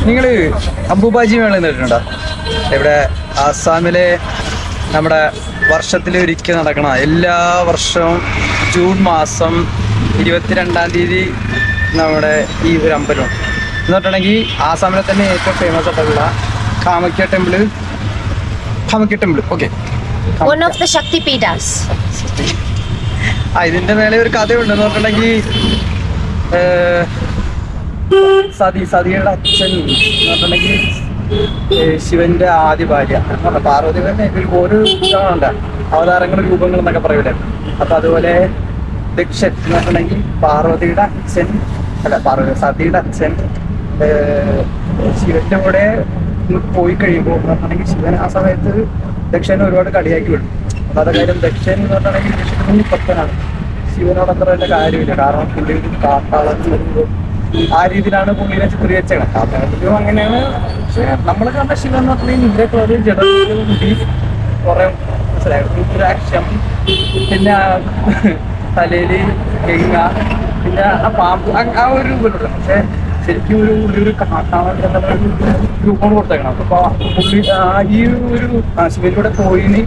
നിങ്ങൾ അംബുബാജി മേള കേട്ടിട്ടുണ്ടോ? ഇവിടെ ആസാമിലെ നമ്മുടെ വർഷത്തിലൊരിക്കൽ നടക്കണ എല്ലാ വർഷവും ജൂൺ മാസം 22-ാം തീയതി നമ്മുടെ ഈ ഒരു അമ്പലം എന്ന് പറഞ്ഞിട്ടുണ്ടെങ്കിൽ ആസാമിലെ തന്നെ ഏറ്റവും ഫേമസ് ആയിട്ടുള്ള കാമാഖ്യ ടെമ്പിൾ. ഓക്കെ, ഇതിന്റെ മേലെ ഒരു കഥയുണ്ടെന്ന് പറഞ്ഞിട്ടുണ്ടെങ്കിൽ സതിയുടെ അച്ഛൻ എന്ന് പറഞ്ഞിട്ടുണ്ടെങ്കിൽ ശിവന്റെ ആദ്യ ഭാര്യ പാർവതി തന്നെ ഓരോ ഉണ്ട് അവതാരങ്ങളും രൂപങ്ങൾ എന്നൊക്കെ പറയൂലേ. അപ്പൊ അതുപോലെ ദക്ഷൻ എന്ന് പറഞ്ഞിട്ടുണ്ടെങ്കിൽ പാർവതിയുടെ അച്ഛൻ സതിയുടെ അച്ഛൻ ശിവന്റെ കൂടെ പോയി കഴിയുമ്പോൾ എന്ന് പറഞ്ഞിട്ടുണ്ടെങ്കിൽ ശിവൻ ആ സമയത്ത് ദക്ഷനെ ഒരുപാട് കളിയാക്കി വിടും. അപ്പൊ അത് കാര്യം ദക്ഷൻ എന്ന് പറഞ്ഞിട്ടുണ്ടെങ്കിൽ വിഷ്ണു ഭക്തനാണ്. ശിവനോട് അത്ര വലിയ കാര്യമില്ല, കാരണം പുള്ളി കാട്ടാളൻ വരുമ്പോൾ ആ രീതിയിലാണ് പുള്ളിനെ ചിത്രീകരിച്ചത്. കാട്ടാളത്തിലും അങ്ങനെയാണ്. പക്ഷെ നമ്മൾ കണ്ട ശിവൻ എന്ന് പറഞ്ഞാൽ ഇതിലൊക്കെ ഒരു ജഡമുടി കുറെ രുദ്രാക്ഷം, പിന്നെ തലയില് ഗംഗ, പിന്നെ ആ പാമ്പ്, ആ ഒരു രൂപത്തിലുള്ള. പക്ഷെ ശരിക്കും ഒരു കാട്ടാളൻ രൂപം കൊടുത്തേക്കണം. അപ്പൊ പുള്ളി ഈ ഒരു ശിവനിലൂടെ പോയിന്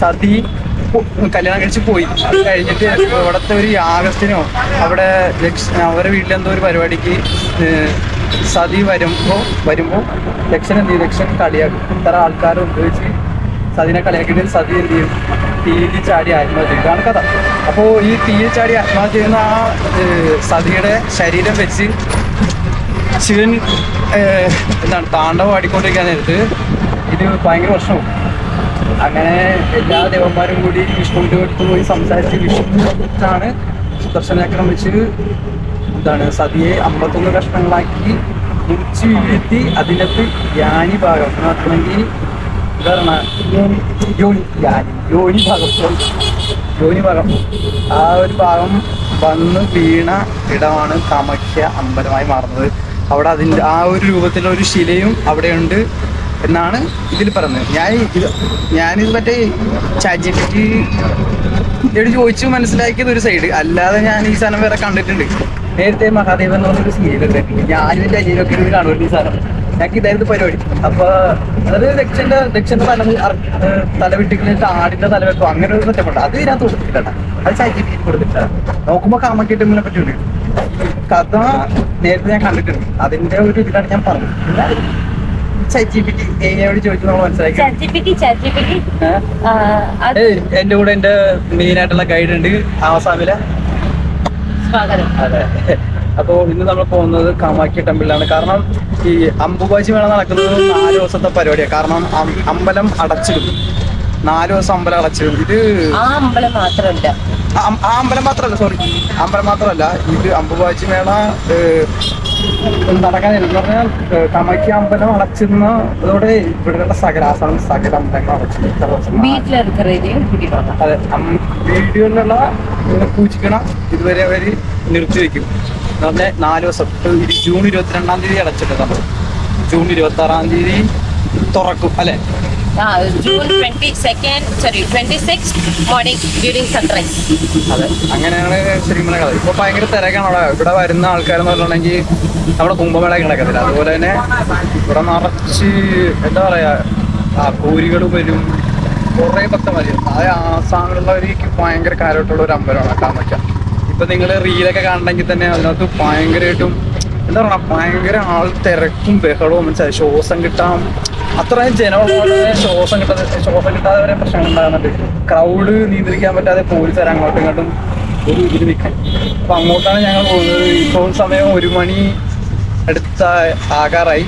സതി കല്യാണം കഴിച്ച് പോയി. അത് കഴിഞ്ഞിട്ട് ഇവിടുത്തെ ഒരു യാഗത്തിനോ അവിടെ അവരുടെ വീട്ടിലെന്തോ ഒരു പരിപാടിക്ക് സതി വരുമ്പോൾ ദക്ഷൻ എന്ത് ചെയ്യും? ദക്ഷൻ കളിയാക്കും. ഇത്ര ആൾക്കാരെ ഉപയോഗിച്ച് സതിനെ കളിയാക്കിയിട്ട് സതി എന്ത് ചെയ്യും? തീയിൽ ചാടി ആത്മഹത്യ. ഇതാണ് കഥ. അപ്പോൾ ഈ തീയിൽ ചാടി ആത്മഹത്യ ചെയ്യുന്ന ആ സതിയുടെ ശരീരം വെച്ച് ശിവൻ താണ്ഡവം ആടിക്കൊണ്ടിരിക്കാൻ നേരത്ത് ഇത് ഭയങ്കര പ്രശ്നവും. അങ്ങനെ എല്ലാ ദേവന്മാരും കൂടി വിഷ്ണുവിൻ്റെ അടുത്ത് പോയി സംസാരിച്ച് വിഷ്ണുവിനാണ് സുദർശനചക്രം വെച്ച് സതിയെ 51 കഷ്ണങ്ങളാക്കി മുറിച്ച് വീഴ്ത്തി അതിനകത്ത് യാനി ഭാഗം എന്ന് പറഞ്ഞിട്ടുണ്ടെങ്കിൽ യോനി ഭാഗം ആ ഒരു ഭാഗം വന്ന് വീണ ഇടമാണ് കാമാഖ്യ അമ്പലമായി മാറുന്നത്. അവിടെ അതിൻ്റെ ആ ഒരു രൂപത്തിലൊരു ശിലയും അവിടെയുണ്ട് എന്നാണ് ഇതിൽ പറഞ്ഞത്. ഞാനിത് മറ്റേ ChatGPT ചോദിച്ചു മനസ്സിലാക്കിയത് ഒരു സൈഡ്, അല്ലാതെ ഞാൻ ഈ സാധനം വേറെ കണ്ടിട്ടുണ്ട്. നേരത്തെ മഹാദേവൻ എന്ന് പറഞ്ഞൊരു സീരിയൽ ഉണ്ടായിരുന്നു. ഞാനും എൻ്റെ അനിയനൊക്കെ ഇത് കാണുമല്ലോ ഈ സാധനം. ഞങ്ങൾക്ക് ഇതായിരുന്നു പരിപാടി. അപ്പൊ അത് ദക്ഷന്റെ തല വെട്ടിക്കളിട്ട് ആടിന്റെ തല വെക്കും, അങ്ങനെ ഒരു സെറ്റപ്പുണ്ട്. അത് ഇതിനകത്ത് കൊടുത്തിട്ടാണ്, അത് ChatGPT കൊടുത്തിട്ടാണ്. നോക്കുമ്പോൾ കാമാഖ്യ ടെമ്പിളിനെ പറ്റിയുണ്ട്. കഥ നേരത്തെ ഞാൻ കണ്ടിട്ടുണ്ട്. അതിന്റെ ഒരു ഇതിലാണ് ഞാൻ പറഞ്ഞത്. ChatGPT ചോദിച്ചു നമ്മൾ മനസ്സിലാക്കി. എന്റെ കൂടെ എന്റെ മെയിൻ ആയിട്ടുള്ള ഗൈഡ് ഉണ്ട് ആസാമിലെ. അതെ. അപ്പോൾ ഇന്ന് നമ്മൾ പോകുന്നത് കാമാഖ്യ ടെമ്പിളിലാണ്. കാരണം ഈ അംബുബാജി മേള നടക്കുന്നത് 4 ദിവസത്തെ പരിപാടിയാണ്. കാരണം അമ്പലം അടച്ചിടും, 4 ദിവസം അമ്പലം അടച്ചിടും. ഇത് അമ്പലം മാത്രമല്ല, അമ്പലം മാത്രമല്ല, ഇത് അംബുബാജി മേള നടക്കാൻ എന്ന് പറഞ്ഞാൽ കാമാഖ്യ അമ്പലം അടച്ചിരുന്ന അതോടെ ഇവിടെയുള്ള സകല അമ്പലങ്ങൾ അടച്ചിരുന്നു. അതെ, വീഡിയോയിലുള്ള പൂജിക്കണം ഇതുവരെ അവര് നിർത്തിവെക്കും. എന്ന് പറഞ്ഞാൽ 4 ദിവസം. ജൂൺ 22-ാം തീയതി അടച്ചിട്ട് നമ്മൾ ജൂൺ 26-ാം തീയതി തുറക്കും അല്ലെ? June 26 morning during sunrise. അതെ, അങ്ങനെയാണ് ശരിക്കും കഥ. ഇപ്പൊ ഭയങ്കര തിരക്കാണ് അവിടെ. ഇവിടെ വരുന്ന ആൾക്കാരെന്ന് പറഞ്ഞിട്ടുണ്ടെങ്കിൽ നമ്മുടെ കുംഭമേളയൊക്കെ നടക്കത്തില്ല, അതുപോലെ തന്നെ ഇവിടെ നിറച്ച് എന്താ പറയാ പൂരികളും വരും, കുറേ ഭക്തന്മാർ. അത് ആസാമിലുള്ളവർക്ക് ഭയങ്കര കാര്യമായിട്ടുള്ള ഒരു അമ്പലമാണ് കാമാഖ്യ. ഇപ്പൊ നിങ്ങൾ റീലൊക്കെ കാണണമെങ്കിൽ തന്നെ അതിനകത്ത് ഭയങ്കരമായിട്ടും എന്താ പറയുക, ഭയങ്കര ആൾ തിരക്കും ബഹളവും. മനസ്സിലായി, ശ്വാസം കിട്ടാൻ അത്രയും ജനമുള്ള ശ്വാസം കിട്ടാതെ വരെ പ്രശ്നങ്ങൾ ഉണ്ടാകുന്നുണ്ട്. ക്രൗഡ് നിയന്ത്രിക്കാൻ പറ്റാതെ പോലീസുകാർ അങ്ങോട്ടും ഇങ്ങോട്ടും ഒരു ഇതിൽ നിൽക്കും. അപ്പൊ അങ്ങോട്ടാണ് ഞങ്ങൾ പോകുന്നത്. ഇപ്പോൾ സമയം 1 മണി അടുത്ത ആകാറായി.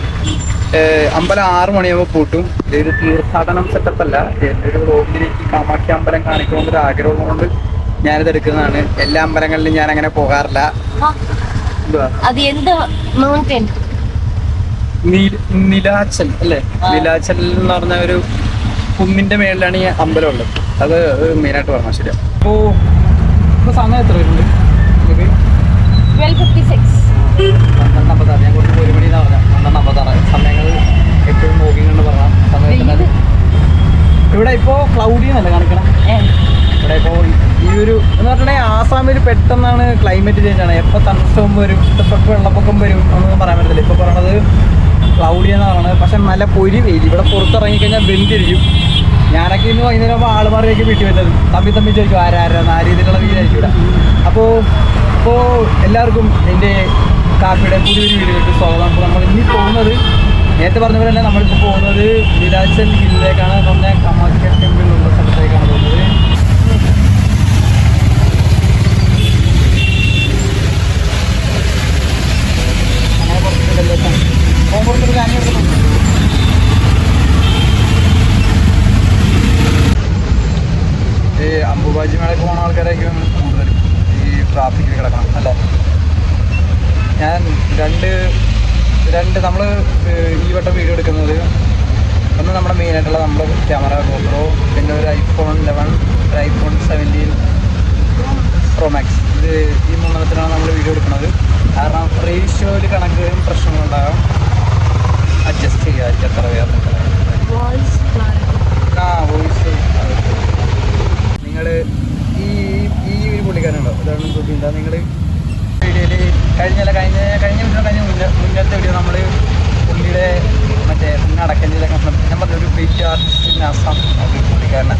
അമ്പലം 6 മണിയാകുമ്പോൾ പൂട്ടും. ഇതൊരു തീർത്ഥാടനം സെറ്റപ്പ് അല്ല, എൻ്റെ ഒരു വ്ലോഗിലേക്ക് കാമാഖ്യ അമ്പലം കാണിക്കണമെന്നൊരു ആഗ്രഹം കൊണ്ട് ഞാനിത് എടുക്കുന്നതാണ്. എല്ലാ അമ്പലങ്ങളിലും ഞാൻ അങ്ങനെ പോകാറില്ല. നിലാച്ചൽ അല്ലേ? നിലാച്ചൽ എന്ന് പറഞ്ഞ ഒരു കുന്നിന്റെ മേളിലാണ് ഈ അമ്പലം ഉള്ളത്. അത് മെയിനായിട്ട് പറഞ്ഞാൽ ശരിയാ. ഇപ്പോ സമയം എത്ര വരുന്നുണ്ട്? 12:56. 12:56. ഞാൻ കുറച്ച് 1 മണി എന്നാണ് പറഞ്ഞത്. 12:56. സമയങ്ങൾ എപ്പോഴും നോക്കിങ് എന്ന് പറഞ്ഞ സമയത്ത് ഇവിടെ ഇപ്പോ ക്ലൗഡി എന്നല്ല കാണിക്കണം. ഇവിടെ ഇപ്പോൾ ഈ ഒരു എന്ന് പറഞ്ഞിട്ടുണ്ടെങ്കിൽ ആസാമിൽ പെട്ടെന്നാണ് ക്ലൈമറ്റ് ചേഞ്ച് ആണ്. എപ്പോൾ തണുപ്പം വരും, എപ്പോൾ വെള്ളപ്പൊക്കം വരും എന്നൊന്നും പറയാൻ പറ്റത്തില്ല. ഇപ്പോൾ പറയണത് ക്ലൗഡി എന്ന് പറയുന്നത്. പക്ഷെ നല്ല പൊരി വെയിൽ. ഇവിടെ പുറത്തിറങ്ങിക്കഴിഞ്ഞാൽ വെന്തിരിക്കും. ഞാനൊക്കെ ഇന്ന് വൈകുന്നേരം ആളുമാറിയൊക്കെ വീട്ടിൽ വരുന്നത് തമ്മി ചോദിക്കും ആരാന്ന് ആ രീതിയിലുള്ള വീടായിരിക്കും ഇവിടെ. അപ്പോൾ എല്ലാവർക്കും എൻ്റെ കാപ്പിയുടെ പുതിയൊരു വീഡിയോയിലേക്ക് സ്വാഗതം. അപ്പോൾ നമ്മൾ ഇനി പോകുന്നത് നേരത്തെ പറഞ്ഞ പോലെ തന്നെ നമ്മളിപ്പോൾ പോകുന്നത് നീലാചൽ ഹില്ലിലേക്കാണ്. എന്ന് പറഞ്ഞാൽ കാമാഖ്യ ടെമ്പിളിലുള്ള സ്ഥലത്തേക്കാണ് പോകുന്നത്. അങ്ങനെ കുറച്ചൊരു കാര്യം ഈ അമ്പുബാജി മേളയ്ക്ക് പോകുന്ന ആൾക്കാരായിരിക്കും കൂടുതലും ഈ ട്രാഫിക്കിൽ കിടക്കണം അല്ലേ. ഞാൻ രണ്ട് നമ്മൾ ഈ വട്ടം വീഡിയോ എടുക്കുന്നത് ഒന്ന് നമ്മുടെ മെയിനായിട്ടുള്ള നമ്മുടെ ക്യാമറ GoPro, പിന്നെ ഒരു iPhone 11, ഒരു iPhone 17 Pro Max. ഇത് ഈ മൂന്നെണ്ണത്തിനാണ് നമ്മൾ വീഡിയോ എടുക്കുന്നത്. കാരണം റേഷ്യോയിൽ കണക്കുകളും പ്രശ്നങ്ങളുണ്ടാകാം. അഡ്ജസ്റ്റ് ചെയ്യുക എത്ര പേര് വോയിസ്. നിങ്ങൾ ഈ ഒരു പുള്ളിക്കാരുണ്ടോ ഇതാണ് സുബീന്ത. നിങ്ങൾ വീഡിയോയിൽ കഴിഞ്ഞ മുന്നത്തെ വീഡിയോ നമ്മൾ പുള്ളിയുടെ മറ്റേ അടക്കഞ്ചിലൊക്കെ ഞാൻ പറഞ്ഞൊരു ബീച്ച് ആർട്ടിസ്റ്റ് ആസാം പുള്ളിക്കാരനെ.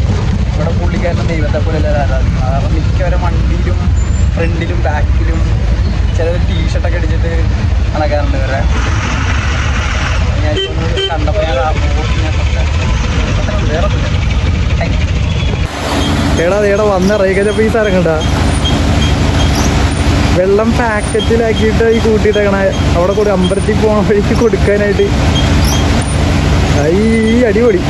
ഇവിടെ പുള്ളിക്കാരനെ ദൈവത്തെ പോലെ എല്ലാവരും ആരാധിക്കണം. കാരണം മിക്കവരും വണ്ടിയിലും ഫ്രണ്ടിലും ബാക്കിലും ചിലർ ടീഷർട്ടൊക്കെ അടിച്ചിട്ട് നടക്കാറുണ്ട് ഇവരെ. ഞാൻ കണ്ടപ്പോൾ വേറെ ഏടാ വന്ന റേഖ പൈസ ഇറങ്ങണ്ട. വെള്ളം പാക്കറ്റിലാക്കിയിട്ട് ഈ കൂട്ടിയിട്ടേക്കണ അവിടെ കൂടി അമ്പലത്തിൽ പോകണ വഴിക്ക് കൊടുക്കാനായിട്ട്. ഈ അടിപൊളി.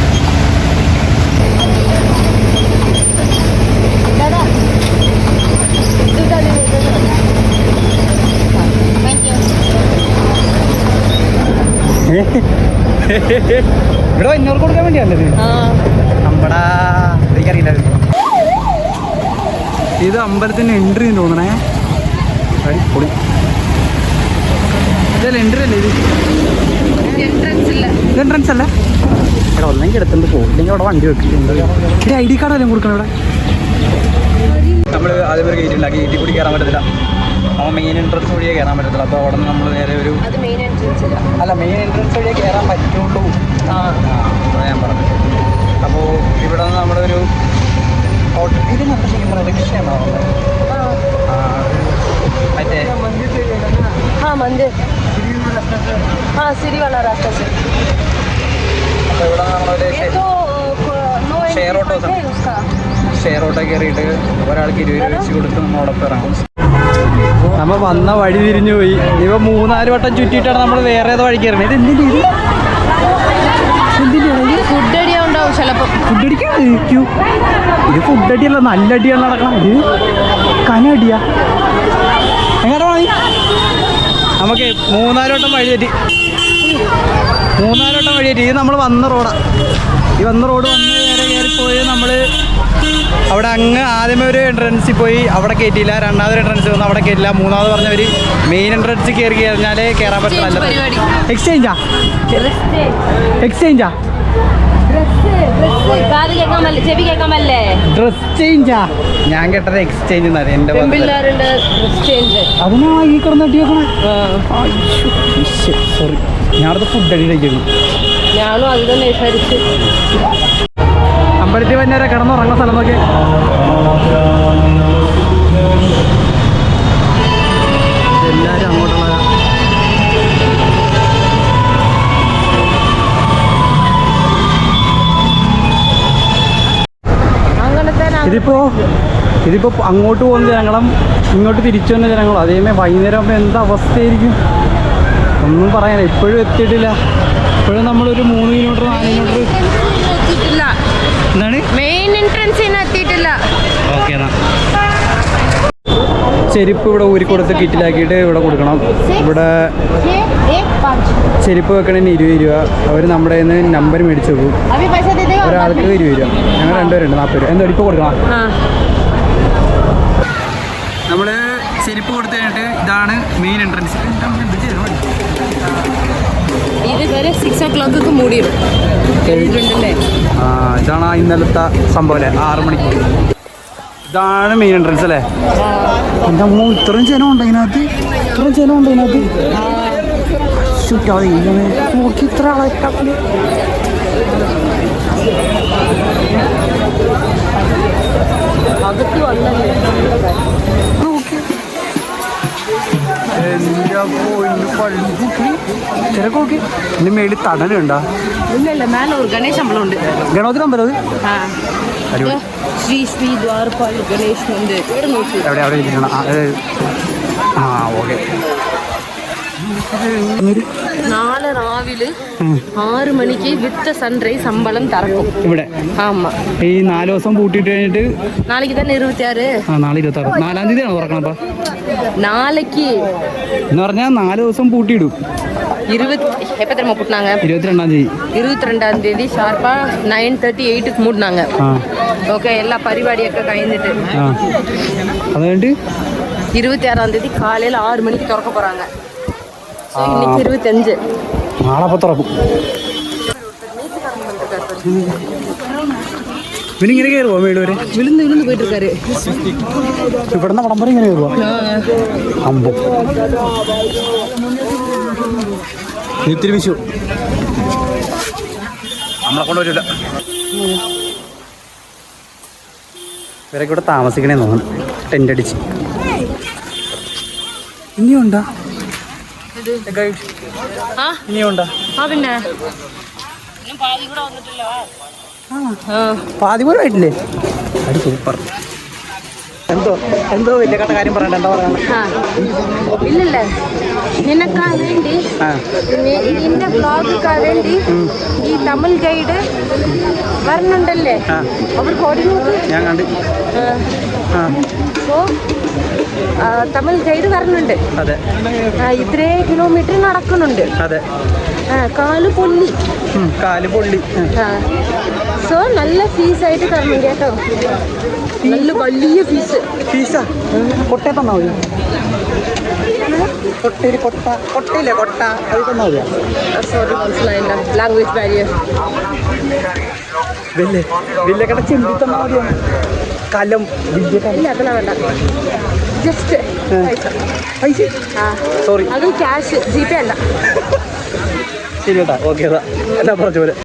ഇവിടെ ഇന്നോർക്ക് കൊടുക്കാൻ വേണ്ടിയാണത് നമ്മടാ. എനിക്കറിയില്ലായിരുന്നു ഇത് അമ്പലത്തിൻ്റെ എൻട്രി തോന്നണേ. പൊളി. ഇതല്ല എൻട്രി അല്ലേ ഇത്? എൻട്രൻസ് അല്ല. ഇവിടെ ഒന്നെങ്കിൽ എടുത്തുകൊണ്ട് പോകും, ഇല്ലെങ്കിൽ അവിടെ വണ്ടി വെക്കില്ല. ഇവിടെ ID കാർഡ് എല്ലാം കൊടുക്കണം. ഇവിടെ നമ്മൾ അതേപോലെ ഗേറ്റ് ഉണ്ടാക്കി. ഗേറ്റിൽ കൂടി കയറാൻ പറ്റത്തില്ല. നമ്മൾ മെയിൻ എൻട്രൻസ് വഴിയേ കയറാൻ പറ്റത്തില്ല. അപ്പോൾ അവിടെ നിന്ന് നമ്മൾ നേരെ ഒരു മെയിൻ എൻട്രൻസ് വഴിയേ കയറാൻ പറ്റുള്ളൂ ഞാൻ പറഞ്ഞു. അപ്പോൾ ഇവിടെ നിന്ന് നമ്മളൊരു ഇത് നല്ല ശരിക്കും പറഞ്ഞാൽ റിക്ഷയാണ് മറ്റേ मंदिर हाँ सीढ़ी वाला रास्ता से. അപ്പോൾ ഇവിടെ നമ്മളൊരു ഷെയർ ഓട്ടോ കയറിയിട്ട് ഒരാൾക്ക് 20 രൂപ വെച്ച് കൊടുത്ത് നമ്മളോടൊപ്പം ഇറങ്ങും. നമ്മൾ വന്ന വഴി തിരിഞ്ഞു പോയി. ഇവ 3-4 വട്ടം ചുറ്റിയിട്ടാണ് നമ്മൾ വേറെ ഏതോ വഴി കയറുന്നത്. ഇത് ഫുഡ് അടിയാ ഉണ്ടാവും ചിലപ്പോൾ. ഫുഡ് അടിക്കാൻ ഇത് ഫുഡ് അടിയല്ല, നല്ല അടിയാണ് നടക്കണം. ഇത് കനടിയാ. എങ്ങനെ പോണി? നമുക്ക് 3-4 വട്ടം വഴി തെറ്റി. ഇത് നമ്മൾ വന്ന റോഡാണ്. ഈ വന്ന റോഡ് വന്ന് നേരെ കയറിപ്പോയി. നമ്മൾ അവിടെ അങ്ങ് ആദ്യമേ ഒരു എൻട്രൻസിൽ പോയി, അവിടെ കയറ്റിയില്ല. രണ്ടാമതൊരു എൻട്രൻസ് വന്ന് അവിടെ കയറ്റില്ല. മൂന്നാമത് പറഞ്ഞവർ മെയിൻ എൻട്രൻസിൽ കയറി കഴിഞ്ഞാൽ കയറാൻ പറ്റില്ല. എക്സ്ചേഞ്ചാ ഡ്രസ് ചേഞ്ചാ. ഞാൻ കേട്ടത് എക്സ്ചേഞ്ച് എന്നാണ്. എൻ്റെ അതിനാ ഈ കിടന്നിട്ട് സോറി, ഞാനത് ഫുഡ് അടി കഴിക്കുന്നു. ഞാനും അത് തന്നെ വിചാരിച്ചു. അമ്പലത്തിൽ വന്നേരെ കിടന്നുറങ്ങുന്ന സ്ഥലം നോക്കി. എല്ലാവരും അങ്ങോട്ടുള്ള ഇതിപ്പോൾ അങ്ങോട്ട് പോകുന്ന ജനങ്ങളും ഇങ്ങോട്ട് തിരിച്ചു വന്ന ജനങ്ങളും അതേമേ വൈകുന്നേരം ആകുമ്പോൾ എന്താ അവസ്ഥയായിരിക്കും ഒന്നും പറയാനില്ല. ഇപ്പോഴും എത്തിയിട്ടില്ല. ഇപ്പോഴും നമ്മളൊരു 3 കിലോമീറ്റർ 4 കിലോമീറ്റർ എന്താണ് മെയിൻ എൻട്രൻസിന് എത്തിയിട്ടില്ല. ഓക്കെ എന്നാ ചെരുപ്പ് ഇവിടെ ഊരിക്കൊടുത്ത് കിറ്റിലാക്കിയിട്ട് ഇവിടെ കൊടുക്കണം. ഇവിടെ ചെരുപ്പ് വെക്കണതിന് 20 രൂപ. അവർ നമ്മുടെ കയ്യിൽ നിന്ന് നമ്പർ മേടിച്ച് വെക്കും. ഒരാൾക്ക് 20 രൂപ. ഞങ്ങൾ 2 പേരുണ്ട് 40 രൂപ. എന്താ ഇപ്പോൾ കൊടുക്കണം? നമ്മൾ ചെരുപ്പ് കൊടുത്തു കഴിഞ്ഞിട്ട് ഇതാണ് മെയിൻ എൻട്രൻസ്. ഇതുവരെ 6 o'clock മൂടിയിടും. ഇതാണ് ഇന്നലത്തെ സംഭവം അല്ലേ, 6 മണിക്ക്. ഇതാണ് മെയിൻ എൻട്രൻസ് അല്ലേ. എൻ്റെ അമ്മ ഇത്രയും ജനമുണ്ട് ഇതിനകത്ത്. നോക്കി ഇത്ര ആളെ അകത്ത് വന്നല്ലേ തിരക്കൊക്കെ ഇതിന്റെ മേളിൽ തടലുണ്ടോ? ഇല്ല മേലെ ഒരു ഗണേശ് അമ്പലം ഉണ്ട്. ഗണപതി അമ്പലം അത് ശ്രീ ശ്രീ ദ്വാരപാൽ ഗണേശ് മന്ദിർ ഇവിടെ നോക്കി. എവിടെ അവിടെ ഇരിക്കണം. ആ ഓക്കെ. നാളെ രാവിലെ 6 മണിക്ക് വിത്ത് സൺറൈസ് അമ്പലം തുറക്കും ഇവിടെ. ആമാ ഈ 4 ദിവസം പൂട്ടിയിട്ട് കഴിഞ്ഞിട്ട് നാളേക്ക് തന്നെ 26. നാളെ 26. 4-ാം തീയതിയാണോ തുറക്കണം? അപ്പൊ നാളേക്ക് എന്ന് പറഞ്ഞാൽ 4 ദിവസം പൂട്ടിയിടും. எப்போ தெரியுமா கூட்டினாங்க? 22-ാം തീയതി. 22-ാം തീയതി ഷാർപ്പാ 9:38 മൂടിനാங்க. ഓക്കെ എല്ലാ പരിപാടിയൊക്കെ കഴിഞ്ഞിട്ട് അതുകൊണ്ട് 26-ാം തീയതി കാലയിൽ 6 മണിക്ക് തുറക്ക പോறாங்க. இன்னைக்கு 25. നാളെ അപ്പോൾ തുറക്കും. ഇവനിങ്ങനെ കയറുമോ മേള് വരെ? വിழுந்து പോയിട്ട് இருக்காரு. ഇവിടുന്ന് അവിടം വരെ ഇങ്ങനെ കയറുമോ? അമ്പോ ഇത്തിരി വിഷു നമ്മളെ കൊണ്ട് വരില്ല. ഇവരൊക്കെ ഇവിടെ താമസിക്കണേന്ന് തോന്നുന്നു. ടെൻ്റ് അടിച്ച് ഇനിയുണ്ടോ? ഇനിയുണ്ടോ? പിന്നെ പാതി പോലും ആയിട്ടില്ലേ? അടി സൂപ്പർ. എന്തോ വലിയ കണ്ട കാര്യം പറയണ്ട. എന്താ പറയണ? ഇല്ലല്ലേ നിനക്കാ വേണ്ടി നിന്റെ ബ്ലോഗിക്കാ വേണ്ടി ഈ തമിഴ് ഗൈഡ് വരണുണ്ടല്ലേ? അവർ കോർഡിനേറ്റർ ഞാൻ കണ്ട്. സോ തമിഴ് ഗൈഡ് വരണുണ്ട്. അതെ. ഇത്രേ കിലോമീറ്റർ നടക്കുന്നുണ്ട്. അതെ. കാല് പൊള്ളി. സോ നല്ല ഫീസായിട്ട് തരണം കേട്ടോ. നല്ല വലിയ ഫീസാ. കൊട്ടേ തന്നാ മതി. കൊട്ടയില്ലേ കൊട്ട അത് തന്നാ മതിയാ. സോറി മനസ്സിലായില്ല. Language barrier. വലിയ കട ചെമ്പി തന്നാ മതിയാ. കലം വലിയ ഇല്ല അതല്ല വേണ്ട. ജസ്റ്റ് പൈസ. സോറി അതും ക്യാഷ്. ജിപേ അല്ല. ശരി കേട്ടാ. ഓക്കെ എന്നാ പറഞ്ഞ പോലെ.